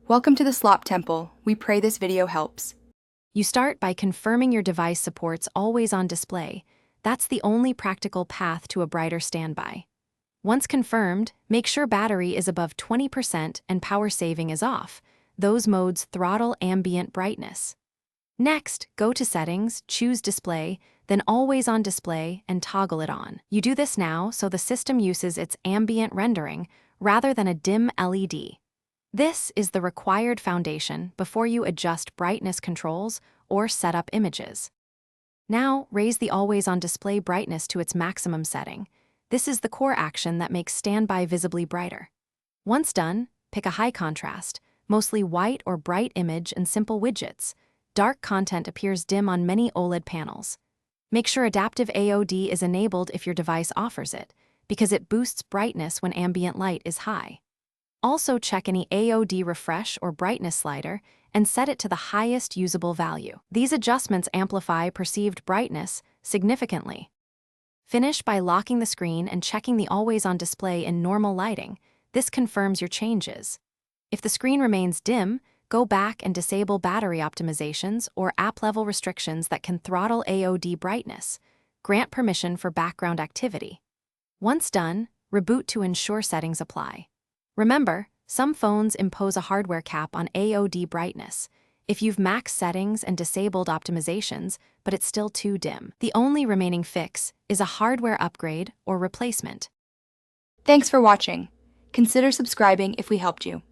Welcome to the Slop Temple. We pray this video helps. You start by confirming your device supports always on display. That's the only practical path to a brighter standby. Once confirmed, make sure battery is above 20% and power saving is off. Those modes throttle ambient brightness. Next, go to Settings, choose Display, then Always on Display, and toggle it on. You do this now so the system uses its ambient rendering rather than a dim LED. This is the required foundation before you adjust brightness controls or set up images. Now, raise the Always on Display brightness to its maximum setting. This is the core action that makes standby visibly brighter. Once done, pick a high contrast, mostly white or bright image and simple widgets. Dark content appears dim on many OLED panels. Make sure Adaptive AOD is enabled if your device offers it, because it boosts brightness when ambient light is high. Also check any AOD refresh or brightness slider and set it to the highest usable value. These adjustments amplify perceived brightness significantly. Finish by locking the screen and checking the Always on Display in normal lighting. This confirms your changes. If the screen remains dim, go back and disable battery optimizations or app-level restrictions that can throttle AOD brightness. Grant permission for background activity. Once done, reboot to ensure settings apply. Remember, some phones impose a hardware cap on AOD brightness. If you've maxed settings and disabled optimizations, but it's still too dim, the only remaining fix is a hardware upgrade or replacement. Thanks for watching. Consider subscribing if we helped you.